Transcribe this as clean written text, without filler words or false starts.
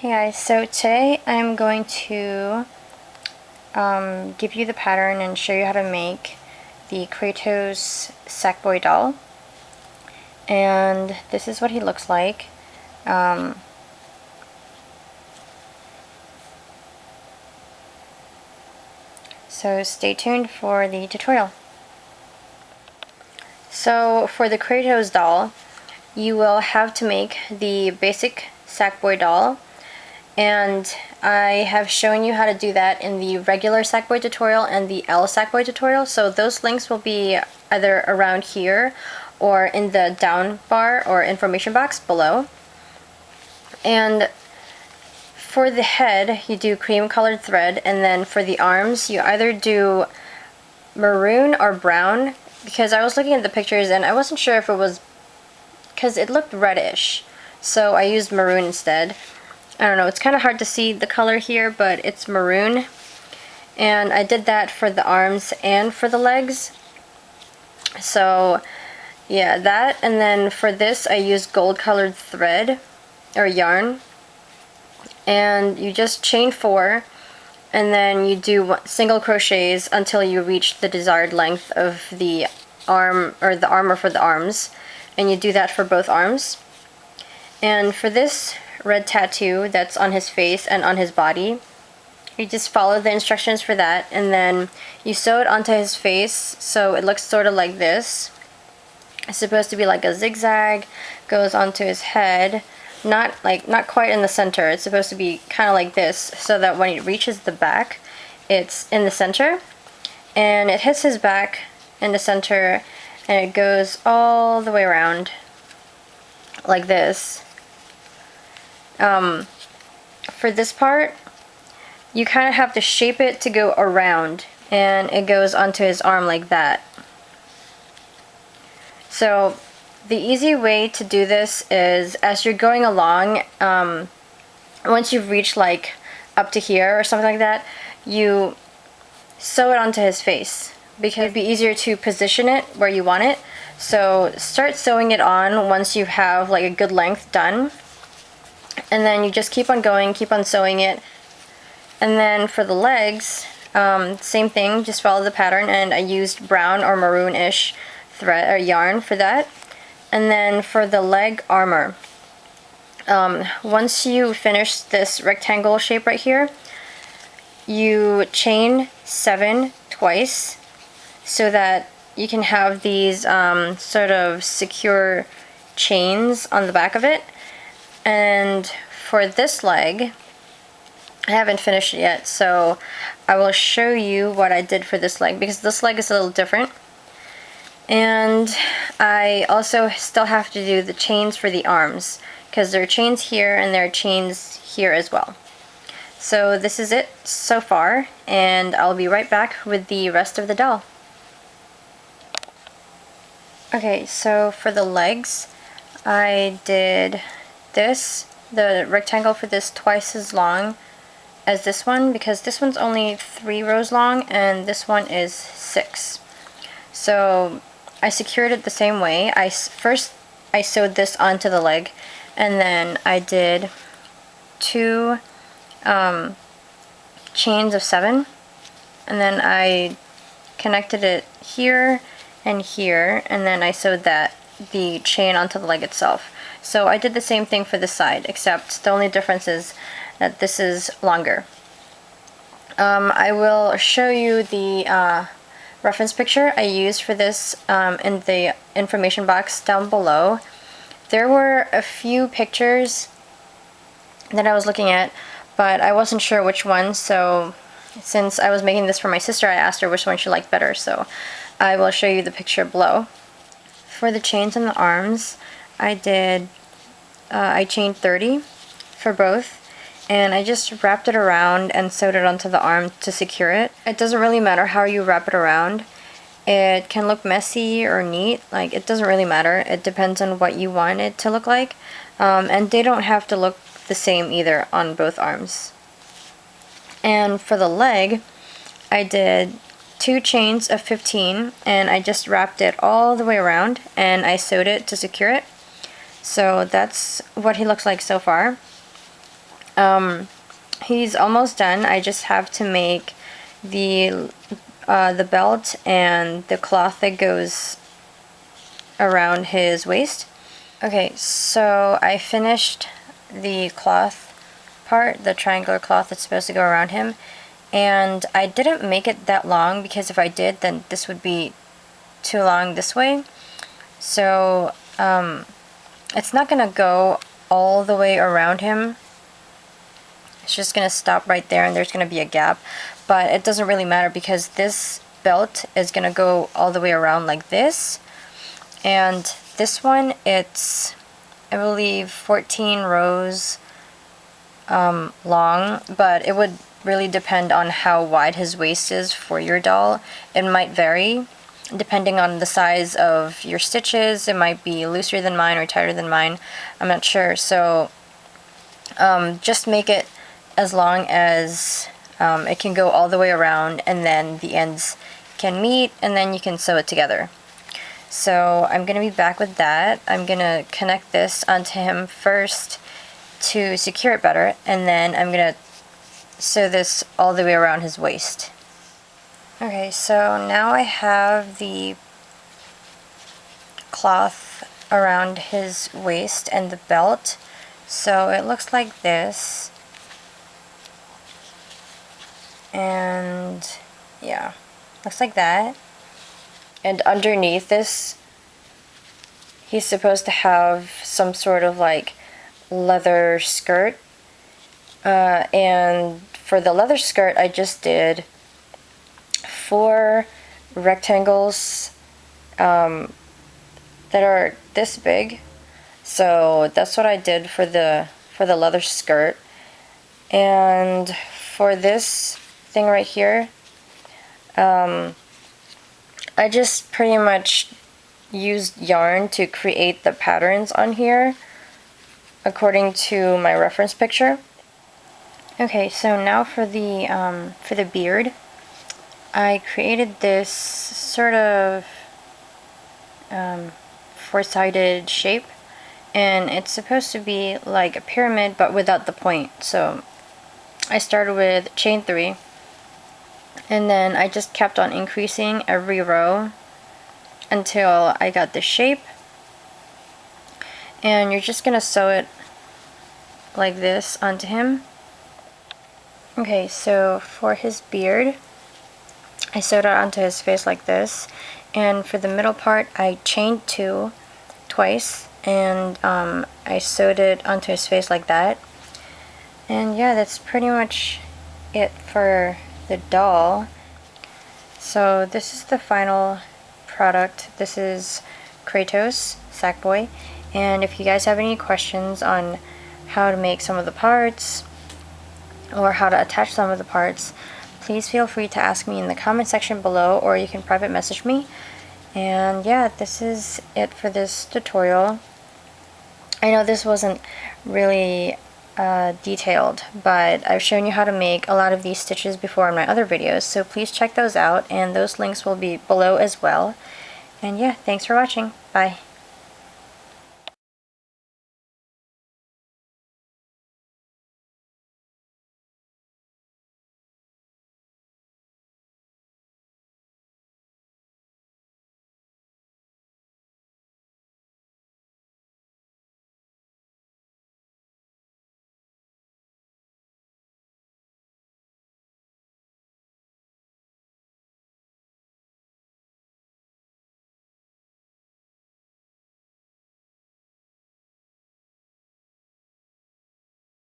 Hey guys, so today I'm going to give you the pattern and show you how to make the Kratos Sackboy doll. And this is what he looks like. So stay tuned for the tutorial. So for the Kratos doll, you will have to make the basic Sackboy doll. And I have shown you how to do that in the regular Sackboy tutorial and the L Sackboy tutorial, so those links will be either around here or in the down bar or information box below. And for the head, you do cream colored thread, and then for the arms, you either do maroon or brown, because I was looking at the pictures and I wasn't sure if it was, because it looked reddish, so I used maroon instead. I don't know, it's kind of hard to see the color here, but it's maroon. And I did that for the arms and for the legs. So, yeah, that. And then for this, I used gold colored thread, or yarn. And you just chain 4, and then you do single crochets until you reach the desired length of the arm, or the armor for the arms. And you do that for both arms. And for this red tattoo that's on his face and on his body, you just follow the instructions for that, and then you sew it onto his face so it looks sort of like this. It's supposed to be like a zigzag, goes onto his head, not quite in the center. It's supposed to be kind of like this, so that when it reaches the back, it's in the center, and it hits his back in the center, and it goes all the way around like this. For this part, you kind of have to shape it to go around, and it goes onto his arm like that. So the easy way to do this is, as you're going along, once you've reached like up to here or something like that, you sew it onto his face, because it'd be easier to position it where you want it. So start sewing it on once you have like a good length done. And then you just keep on going, keep on sewing it. And then for the legs, same thing, just follow the pattern, and I used brown or maroon-ish thread or yarn for that. And then for the leg armor, once you finish this rectangle shape right here, you chain 7 twice so that you can have these sort of secure chains on the back of it. And for this leg, I haven't finished it yet, so I will show you what I did for this leg, because this leg is a little different. And I also still have to do the chains for the arms, because there are chains here and there are chains here as well. So this is it so far, and I'll be right back with the rest of the doll. Okay, so for the legs, I did the rectangle for this twice as long as this one, because this one's only 3 rows long and this one is 6. So I secured it the same way. First I sewed this onto the leg, and then I did 2 chains of 7, and then I connected it here and here, and then I sewed the chain onto the leg itself. So I did the same thing for this side, except the only difference is that this is longer. I will show you the reference picture I used for this in the information box down below. There were a few pictures that I was looking at, but I wasn't sure which one, so since I was making this for my sister, I asked her which one she liked better, so I will show you the picture below. For the chains on the arms, I chained 30 for both, and I just wrapped it around and sewed it onto the arm to secure it. It doesn't really matter how you wrap it around. It can look messy or neat, like it doesn't really matter. It depends on what you want it to look like, and they don't have to look the same either on both arms. And for the leg, I did 2 chains of 15, and I just wrapped it all the way around and I sewed it to secure it. So that's what he looks like so far. He's almost done. I just have to make the belt and the cloth that goes around his waist. Okay, so I finished the cloth part, the triangular cloth that's supposed to go around him, and I didn't make it that long because if I did, then this would be too long this way. So it's not gonna go all the way around him. It's just gonna stop right there and there's gonna be a gap, but it doesn't really matter because this belt is gonna go all the way around like this, and this one, it's, I believe, 14 rows long, but it would really depend on how wide his waist is for your doll. It might vary depending on the size of your stitches. It might be looser than mine or tighter than mine. I'm not sure. So just make it as long as it can go all the way around, and then the ends can meet, and then you can sew it together. So I'm going to be back with that. I'm going to connect this onto him first to secure it better, and then I'm going to sew this all the way around his waist. Okay, so now I have the cloth around his waist and the belt. So it looks like this. And yeah, looks like that. And underneath this, he's supposed to have some sort of like leather skirt. And for the leather skirt, I just did 4 rectangles that are this big. So that's what I did for the leather skirt. And for this thing right here, I just pretty much used yarn to create the patterns on here according to my reference picture. Okay, so now for the beard, I created this sort of 4-sided shape, and it's supposed to be like a pyramid but without the point. So I started with chain 3, and then I just kept on increasing every row until I got the shape. And you're just gonna sew it like this onto him. Okay, so for his beard, I sewed it onto his face like this, and for the middle part I chained 2 twice, and I sewed it onto his face like that. And yeah, that's pretty much it for the doll. So this is the final product. This is Kratos, Sackboy, and if you guys have any questions on how to make some of the parts or how to attach some of the parts, please feel free to ask me in the comment section below, or you can private message me. And yeah, this is it for this tutorial. I know this wasn't really detailed, but I've shown you how to make a lot of these stitches before in my other videos, so please check those out, and those links will be below as well. And yeah, thanks for watching. Bye.